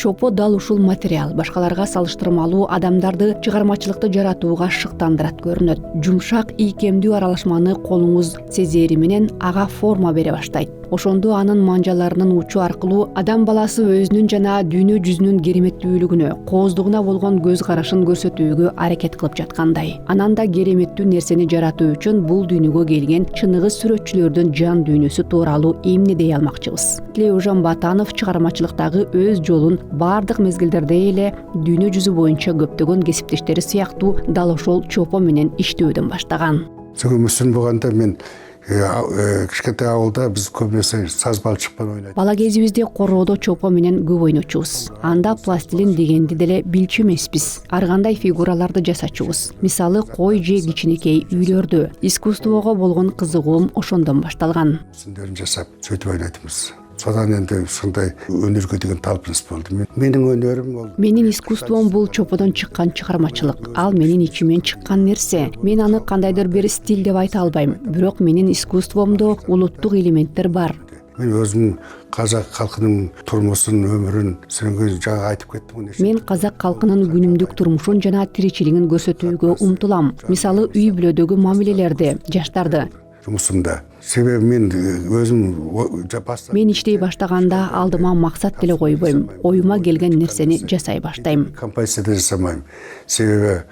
Чопо дал ушул материал башкаларга салыштырмалуу адамдарды чыгармачылыкты жаратууга шыктандырат көрүнөт. Жумшак ийкемдүү аралашманы колуңуз сезери менен ага форма бере баштайт. Ошондо анын манжаларынын учу аркылуу адам баласы өзүнүн жана дүйнө жүзүнүн кереметтүүлүгүнө, кооздугуна болгон көз карашын көрсөтүүгө аракет кылып жаткандай. Анан да кереметтүү нерсени жаратуу үчүн бул дүйнөгө келген чыныгы сүрөтчүлөрдүн жан дүйнөсү тууралуу эмнедей алмакчыбыз. Тлеужан Батанов чыгармачылыктагы өз жолун бардык мезгилдерде эле дүйнө жүзү боюнча көптөгөн кесиптештери сыяктуу дал ошол Чопо менен иштөөдөн баштаган. Мүсүн болгондо мен кичкентай ауылда биз көбүнесе саз балчыкпен ойнойт. Бала кезибизде короодо Чопо менен көп ойночубуз. Анда пластилин дегенди деле билчү эмеспиз. Ар кандай фигураларды жасачубуз. Мисалы кой же кичинекей үйлөрдө. Искусствого болгон кызыгуум ошондон башталган. Мүсүндөрүн жасап сөйтүп ойнойтбуз. Содан энди ушундай өнөргө деген талпыныс болду. Менин өнөрүм ол. Менин искусством бул Чоподон чыккан чыгармачылык. Ал менин ичимен чыккан нерсе. Мен аны кандайдыр бир стиль деп айта албайм. Бирок менин искусствомдо улуттук элементтер бар. Мен өзүм казак калкынын турмушун, өмүрүн сүрөнгөн жагы айтып кеттим. Мен казак калкынын күнүмдүк турмушун жана тиричилигин көрсөтүүгө умтулам. Мисалы үй бүлөдөгү мамилелерди, жаштарды. Жұмысымда. Себеби мен өзүм Мен иштей баштаганда алдыма максат деле койбойм. Оюма келген нерсени жасай баштайм. Композиция жасамайм. Себеби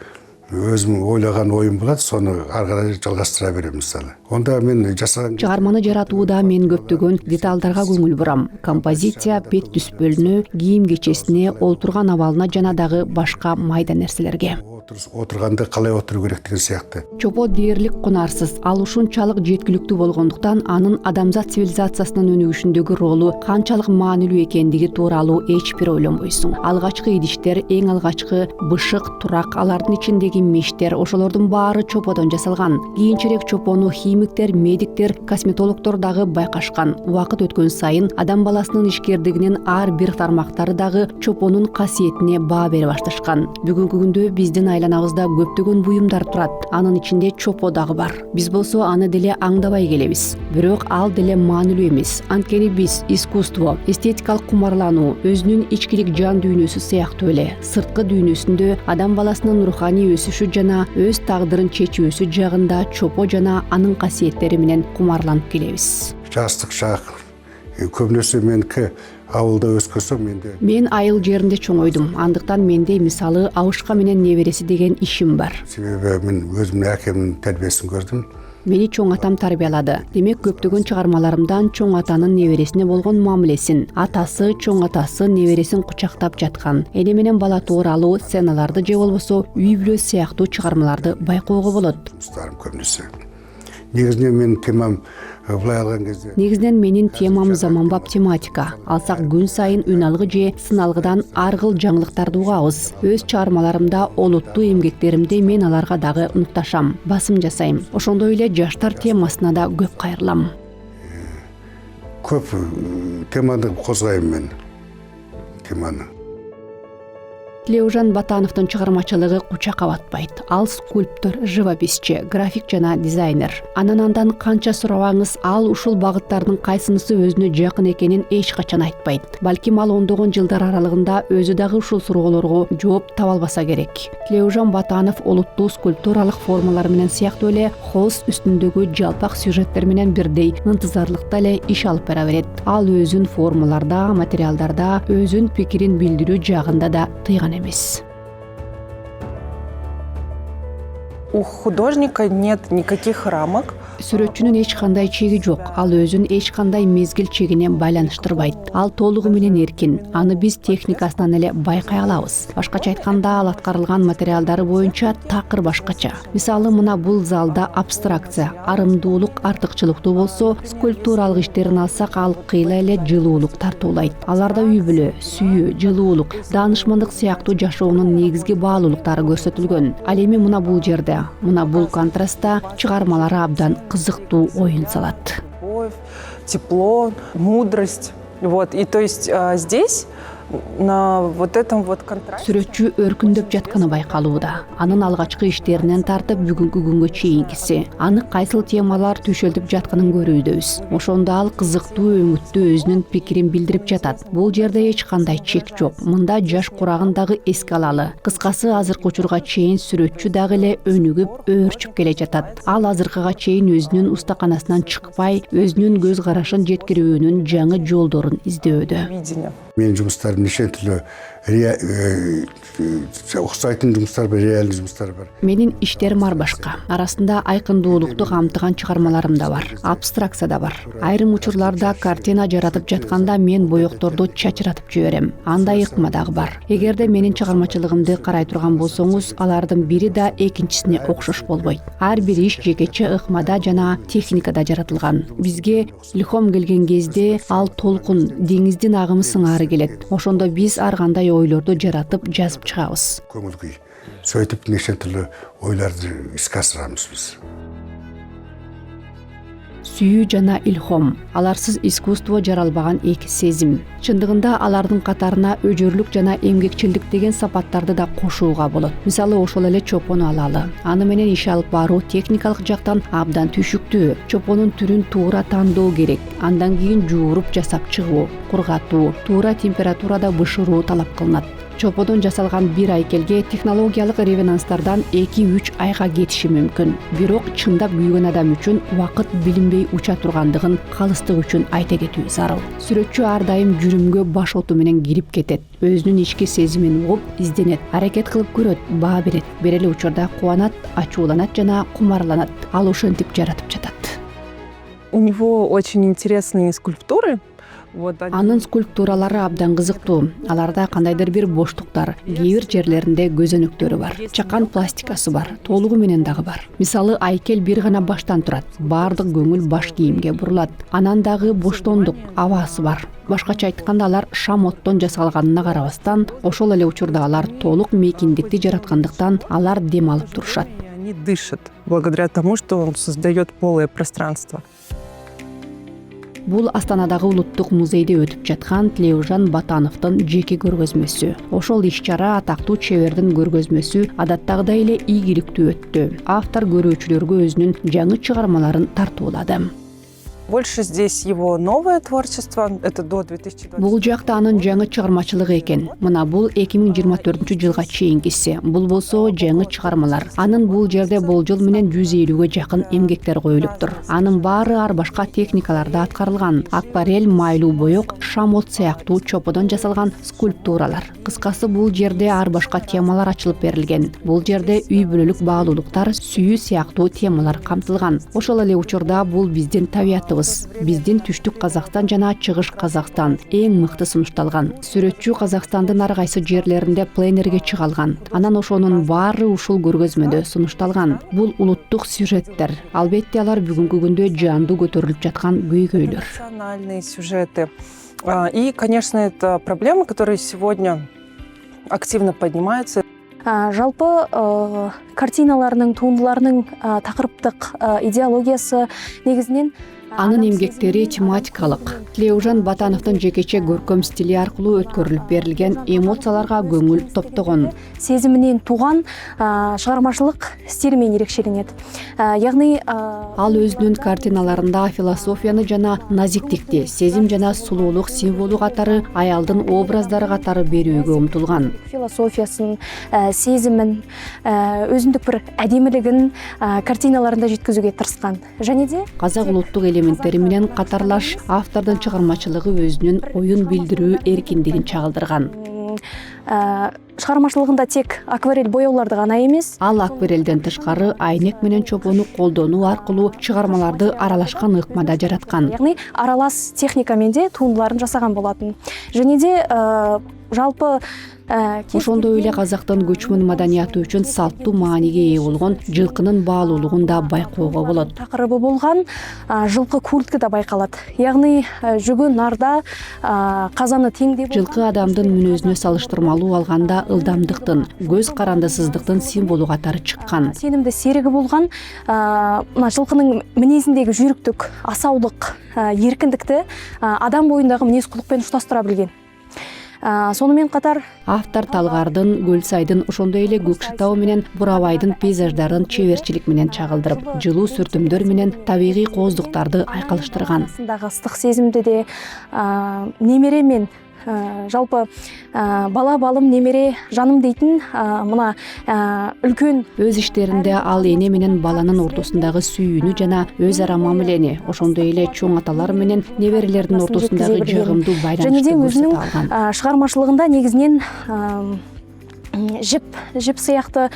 өзүм ойлогон оюм болот, сону ары карай жалгастыра берем мисалы. Онда мен жасаган чыгарманы жаратууда мен көптөгөн деталдарга көңүл бурам. Композиция, бет түспөлүнө, кийим кечесине, олтурган абалына жана дагы башка майда нерселерге. Отурганда калай отуруу керек деген сыяктуу. Чопо дээрлик кунарсыз, ал ушунчалык жеткиликтүү болгондуктан анын адамзат цивилизациясынын өнүгүшүндөгү ролу канчалык маанилүү экендиги тууралуу эч бир ойлонбойсуң. Алгачкы идиштер, эң алгачкы бышык, турак, алардын ичиндеги мештер, ошолордун баары Чоподон жасалган. Кийинчерээк Чопону химиктер, медиктер, косметологдор дагы байкашкан. Убакыт өткөн сайын адам баласынын ишкердигинин ар бир тармактары дагы Чопонун касиетине баа бере башташкан. Бүгүнкү күндө биздин айланабызда көптөгөн буюмдар турат. Анын ичинде Чопо дагы бар. Биз болсо аны деле аңдабай келебиз. Бирок ал деле маанилүү эмес. Анткени биз искусство, эстетикалык кумарлануу, өзүнүн ичкилик жан дүйнөсү сыяктуу эле сырткы дүйнөсүндө адам баласынын руханий өсүшү жана өз тагдырын чечүүсү жагында Чопо жана анын касиеттери менен кумарланып келебиз. Жастык шак көбүнесе меники ауылда өскөсөм мен айыл жеринде чоңойдум. Андыктан менде мисалы Абышка менен небереси деген ишим бар. Себеби мен өзүмдүн акемдин тарбиесин көрдүм. Мени чоң атам тарбиялады. Демек көптөгөн чыгармаларымдан чоң атанын небересине болгон мамилесин, атасы, чоң атасы небересин кучактап жаткан, эне менен бала тууралуу сценаларды же болбосо үй бүлө сыяктуу чыгармаларды байкоого болот. Көбүнесе негизинен менин темам былай алган кезде. Негизинен менин темам заманбап тематика. Алсак күн сайын үналгы же сыналгыдан ар кыл жаңылыктарды угабыз. Өз чыгармаларымда, олуттуу эмгектеримде мен аларга дагы мукташам, басым жасайм. Ошондой эле жаштар темасына да көп кайрылам. Көп теманы козгойм мен. Теманы. Тлеужан Батановдун чыгармачылыгы кучакка батпайт. Ал скульптор, живописчи, график жана дизайнер. Андан канча сурабаңыз, ал ушул багыттардын кайсынысы өзүнө жакын экенин эч качан айтпайт. Балким ал ондогон жылдар аралыгында өзү дагы ушул суроолорго жооп таба албаса керек. Тлеужан Батанов олуттуу скульптуралык формалар менен сыяктуу эле холст үстүндөгү жалпак сюжеттер менен бирдей ынтызарлыкта эле иш алып бара берет. Ал өзүн формаларда, материалдарда, өзүн пикирин билдирүү жагында да тыйган эмес. У художника нет никаких рамок. Сүрөтчүнүн эч кандай чеги жок. Ал өзүн эч кандай мезгил чегине байланыштырбайт. Ал толугу менен эркин. Аны биз техникасынан эле байкай алабыз. Башкача айтканда, ал аткарылган материалдары боюнча такыр башкача. Мисалы, мына бул залда абстракция, арымдуулук артыкчылыктуу болсо, скульптуралык иштерин алсак, ал кыйла эле жылуулук тартуулайт. Аларда үй бүлө, сүйүү, жылуулук, даанышмандык сыяктуу жашоонун негизги баалуулуктары көрсөтүлгөн. Ал эми мына бул жерде, мына бул контрастта чыгармалары абдан кызыктуу оюн салат. Тепло, мудрость. Вот. И то есть здесь на вот этом вот контрасте. Сүрөтчү өркүндөп жатканы байкалууда. Анын алгачкы иштеринен тартып бүгүнкү күнгө чейинкиси. Аны кайсыл темалар түшөлтүп жатканын көрүүдөбүз. Ошондо ал кызыктуу өңүттүү өзүнүн пикирин билдирип жатат. Бул жерде эч кандай чек жок. Мында жаш курагын дагы эске алалы. Кыскасы азыркы учурга чейин сүрөтчү дагы эле өнүгүп, өөрчүп келе жатат. Ал азыркыга чейин өзүнүн устаканасынан чыкпай, өзүнүн көз карашын жеткирүүнүн жаңы жолдорун издөөдө. Видение. Менин жумуштарым неше түрлүү окшойтун жумуштар бар, реалдуу жумуштар бар. Менин иштерим ар башка. Арасында айкындуулукту камтыган чыгармаларым да бар. Абстракция да бар. Айрым учурларда картина жаратып жатканда мен боекторду чачыратып жиберем. Андай ыкма дагы бар. Эгерде менин чыгармачылыгымды карай турган болсоңуз, алардын бири да экинчисине окшош болбойт. Ар бир иш жекече ыкмада жана техникада жаратылган. Бизге илхом келген кезде ал толкун, деңиздин агымы сыңары келет. Ошондо биз ар кандай ойлорду жаратып жазып чыгабыз. Көңүл күй. Сөйтүп неше түрлүү ойлорду иске асырабыз биз. Сүйүү жана илхом, аларсыз искусство жаралбаган эки сезим. Чындыгында алардын катарына өжөрлүк жана эмгекчилдик деген сапаттарды да кошууга болот. Мисалы ошол эле чопону алалы. Аны менен иш алып баруу техникалык жактан абдан түшүктүү. Чопонун түрүн туура тандоо керек. Андан кийин жууруп жасап чыгуу, кургатуу, туура температурада бышыруу талап кылынат. Чоподон жасалган бир айкелге технологиялык ревенанстардан 2-3 айга кетиши мүмкүн. Бирок чындап күйгөн адам үчүн убакыт билинбей уча тургандыгын калыстык үчүн айта кетүү зарыл. Сүрөтчү ар дайым жүрүмгө баш оту менен кирип кетет. Өзүнүн ички сезимин угуп, изденет, аракет кылып көрөт, баа берет. Бир эле учурда кубанат, ачууланат жана кумарланат. Ал ошентип жаратып жатат. У него очень интересные скульптуры. Анын скульптуралары абдан кызыктуу. Аларда кандайдыр бир боштуктар, кээ бир жерлеринде көзөнөктөрү бар. Чакан пластикасы бар, толугу менен дагы бар. Мисалы айкел бир гана баштан турат. Баардык көңүл баш кийимге бурулат. Анан дагы боштондук, абасы бар. Башкача айтканда алар шам оттон жасалганына карабастан, ошол эле учурда алар толук мейкиндикти жараткандыктан алар дем алып турушат. Они дышат благодаря тому, что он создает полое пространство. Бул Астанадагы улуттук музейде өтүп жаткан Тилеужан Батановдун жеке көргөзмөсү. Ошол иш-чара атактуу чебердин көргөзмөсү адаттагыдай эле ийгиликтүү өттү. Автор көрүүчүлөргө өзүнүн жаңы чыгармаларын тартуулады. Больше здесь его новое творчество, это до 2020. Бул жакта анын жаңы чыгармачылыгы экен. Мына бул 2024-жылга чейинкиси. Бул болсо жаңы чыгармалар. Анын бул жерде болжол менен 150-ге жакын эмгектер коюлуптур. Анын баары ар башка техникаларда аткарылган. Акварель, майлуу боек, шам от сыяктуу чоподон жасалган скульптуралар. Кыскасы бул жерде ар башка темалар ачылып берилген. Бул жерде үй бүлөлүк баалуулуктар, сүйүү сыяктуу темалар камтылган. Ошол эле учурда бул биздин табиятыбыз. Биздин түштүк Казакстан жана чыгыш Казакстан эң мыкты сунушталган. Сүрөтчү Казакстандын ар кайсы жерлеринде пленерге чыга алган. Анан ошонун баары ушул көргөзмөдө сунушталган. Бул улуттук сюжеттер. Албетте алар бүгүнкү күндө жандуу көтөрүлүп жаткан көйгөйлөр. Национальные сюжеты. И, конечно, это проблема, которая сегодня активно поднимается. Жалпы картиналарының, туындыларының тақырыптық идеологиясы негізінен Анын эмгектери тематикалык. Тилеужан Батановдун жекече көркөм стили аркылуу өткөрүлүп берилген эмоцияларга көңүл топтогон. Сезиминен туган чыгармачылык стилимен ерекшеленет. Яғни ал өзүнүн картиналарында философияны жана назиктикти, сезим жана сулуулук символу катары аялдын образдары катары берүүгө умтулган. Философиясын, сезимин, өзүндүк бир әдемилигин картиналарында жеткизүүгө тырыскан. Және де казак улуттук элементтери менен катарлаш автордун чыгармачылыгы өзүнүн оюн билдирүү эркиндигин чагылдырган. Чыгармачылыгында тек акварель боеуларды гана эмес, ал акварелден тышкары айнек менен чопону колдонуу аркылуу чыгармаларды аралашкан ыкмада жараткан. Яғни аралас техникамен де туындыларын жасаган болатын. Және де жалпы ошондой эле казактын көчмөн маданияты үчүн салттуу мааниге ээ болгон жылкынын баалуулугун да байкоого болот. Тақырыбы болгон жылкы куртка да байкалат. Яғни жүгү нарда, казаны теңдей болгон. Жылкы адамдын мүнөзүнө салыштырмалуу алганда ылдамдыктын, көз карандысыздыктын символу катары чыккан. Сенимди сериги болгон мына жылкынын минезиндеги жүйрүктүк, асаулык, эркиндикти адам боюндагы минез кулукпен ушташтыра билген. Сонымен катар Автор Талгардын, Көлсайдын, ошондой эле Көкшетау менен Бурабайдын пейзаждарын чеберчилик менен чагылдырып, жылуу сүртүмдөр менен табигый кооздуктарды айкалыштырган. арасындагы ыстык сезимди де немере мен жалпы бала балым немере жаным дейтин мына үлкөн Өз иштеринде ал эне менен баланын ортосундагы сүйүүнү жана өз ара мамилени, ошондой эле чоң аталар менен неберелердин ортосундагы жыгымдуу және байланышты де көрсөтө өзүнүн алган. шығармашылығында негізінен жіп сияқты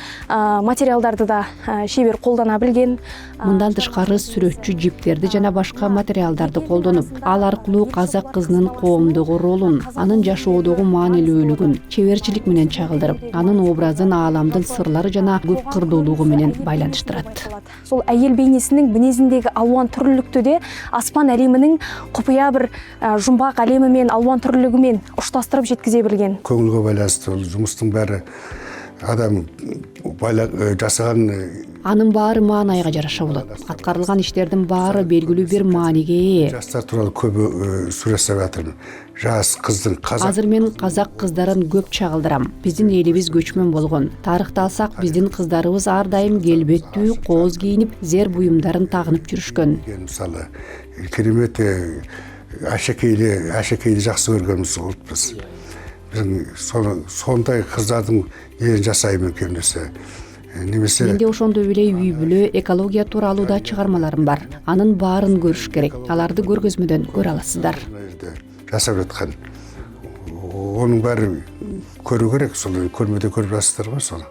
материалдарды да шебер қолдана білген. Мындан тышкары сүрөтчү жиптерди жана башка материалдарды колдонуп, ал аркылуу казак кызынын коомдогу ролун, анын жашоодогу маанилүүлүгүн чеберчилик менен чагылдырып, анын образын ааламдын сырлары жана көп кырдуулугу менен байланыштырат. Сол әйел бейнесінің мінезіндегі алуан түрлілікті де аспан әлемінің құпия бір жұмбақ әлемімен, алуан түрлілігімен ұштастырып жеткізе білген. Көңілге байланысты ол жұмыстың бәрі адам жасаған Анын баары маанайга жараша болот. Аткарылган иштердин баары белгилүү бир мааниге ээ. жастар туралы көп сурет жасап жатырмын. Жас кыздың казак. Азыр мен казак кыздарын көп чагылдырам. Биздин элибиз көчмөн болгон. Тарыхты алсак, биздин кыздарыбыз ар дайым келбеттүү, кооз кийинип, зер буюмдарын тагынып жүрүшкөн. Мисалы, керемет ашекейди жакшы көргөнбүз улутпуз. Сондай кыздардын элин жасайм экен десе. Немесе Менде ошондой эле үй бүлө, экология тууралуу да чыгармаларым бар. Анын баарын көрүш керек. Аларды көргөзмөдөн көрө аласыздар. жасап жатқан. Оның бәрі көру керек, сол көрмеде көріп жатсыздар ғой соны.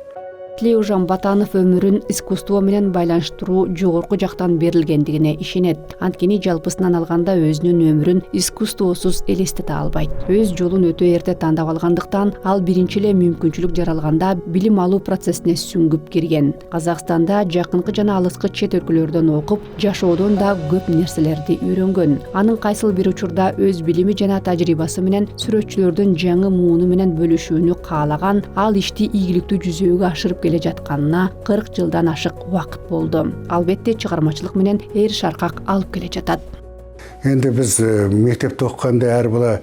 Тлеужан Батанов өмүрүн искусство менен байланыштыруу жогорку жактан берилгендигине ишенет. Анткени жалпысынан алганда өзүнүн өмүрүн искусствосуз элестете албайт. Өз жолун өтө эрте тандап алгандыктан ал биринчи эле мүмкүнчүлүк жаралганда билим алуу процессине сүңгүп кирген. Казакстанда жакынкы жана алыскы чет өлкөлөрдөн окуп, жашоодон да көп нерселерди үйрөнгөн. Анын кайсыл бир учурда өз билими жана тажрыйбасы менен сүрөтчүлөрдүн жаңы мууну менен бөлүшүүнү каалаган, ал ишти ийгиликтүү жүзөөгө ашырып келе жатканына 40 жылдан ашык убакыт болду. Албетте чыгармачылык менен эр шаркак алып келе жатат. Енді біз мектепте окуганда ар бала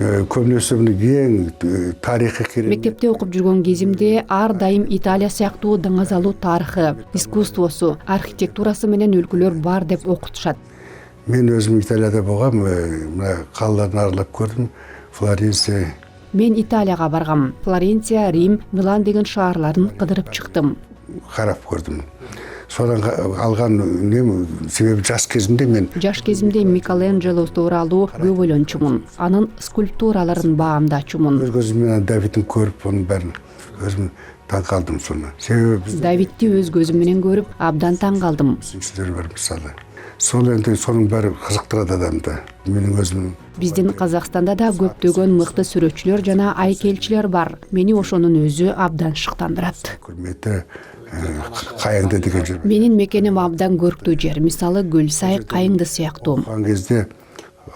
көбүнесе эң тарихы керек. Мектепте окуп жүргөн кезимде ар дайым Италия сыяктуу даңазалуу тарыхы, искусствосу, архитектурасы менен өлкөлөр бар деп окутушат. Мен өзүм Италияда болгам, мына калаларын аралап көрдүм. Флоренция. Мен Италияга баргам. Флоренция, Рим, Милан деген шаарларын кыдырып чыктым. Карап көрдүм. Содан алган себеби жаш кезимде мен Жаш кезимде Микеланджело тууралуу көп ойлончумун. Анын скульптураларын баамдачумун. өз көзүм Давидин көрүп, анын бәрін өзүм таң калдым соны. Себеби биз Давидти өз көзүм менен көрүп, абдан таң калдым. мүсіншілер бар мысалы. Сол енді соның бәрі қызықтырады адамды. Менің өзімнің Биздин Казакстанда да көптөгөн мыкты сүрөтчүлөр жана айкелчилер бар. Мени ошонун өзү абдан шыктандырат. көрметі Кайыңды деген жер. Менин мекеним абдан көрктүү жер. Мисалы Көлсай, Кайыңды сыяктуу. Ан кезде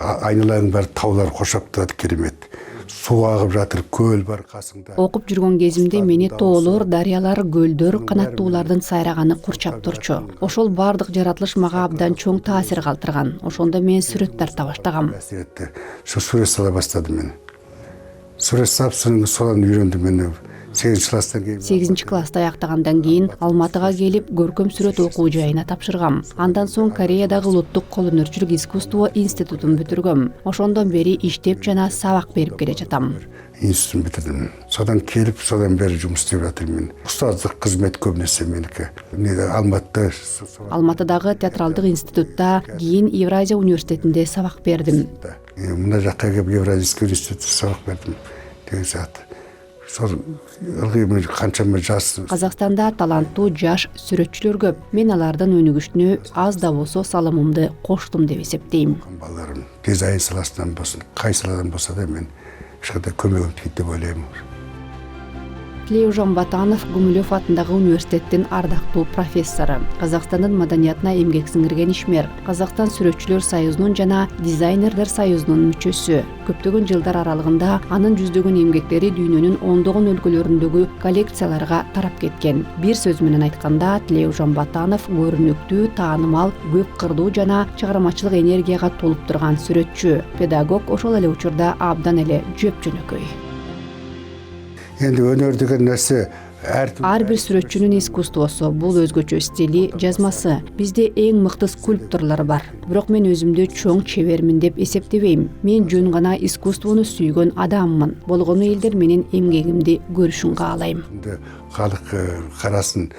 айналаның бәрі таулар қоршап тұрады, керемет. Су ағып жатыр, көл бар қасыңда. Окуп жүргөн кезимде мени тоолор, дарыялар, көлдөр, канаттуулардын сайраганы курчап турчу. Ошол бардык жаратылыш мага абдан чоң таасир калтырган. Ошондо мен сүрөт тарта баштагам. Әсіретті. Сурет сала бастадым мен. Сурет салып, содан үйрендім мен. 8 класстан кейін 8 класста аяктагандан кийин Алматыга келип көркөм сүрөт окуу жайына тапшыргам. Андан соң Кореядагы улуттук колөнөрчүлүк искусство институтун бүтүргөм. Ошондон бери иштеп жана сабак берип келе жатам. институтун бітірдім. Содан келіп, содан бері жұмыс істеп жатырмын. Ұстаздық қызмет көбінесе менікі. Алматыда. Алматыдагы театралдык институтта, кийин Евразия университетинде сабак бердим. Мына жаққа келіп Евразийский институтта сабақ бердім. Деген сияқты. Сол ылғи мен қаншама жас. Казакстанда таланттуу жаш сүрөтчүлөр көп. Мен алардын өнүгүшүнө аз да болсо салымымды коштум деп эсептейм. Балаларым дизайн саласынан болсын, қай саладан болса да мен ешқандай көмегім тиді деп ойлаймын. Тлеужан Батанов Гумилев атындагы университеттин ардактуу профессору. Казакстандын маданиятына эмгек сиңирген ишмер. Казакстан сүрөтчүлөр союзунун жана дизайнерлер союзунун мүчөсү. Көптөгөн жылдар аралыгында анын жүздөгөн эмгектери дүйнөнүн ондогон өлкөлөрүндөгү коллекцияларга тарап кеткен. Бир сөз менен айтканда, Тлеужан Батанов көрүнүктүү, таанымал, көп кырдуу жана чыгармачылык энергияга толуп турган сүрөтчү. Педагог ошол эле учурда абдан эле жөп жөнөкөй. Енді өнер деген нәрсе Ар бир сүрөтчүнүн искусствосу, бул өзгөчө стили, жазмасы. Бизде эң мыкты скульпторлор бар. Бирок мен өзүмдү чоң чебермин деп эсептебейм. Мен жөн гана искусствону сүйгөн адаммын. Болгону элдер менин эмгегимди көрүшүн каалайм. халық қарасын.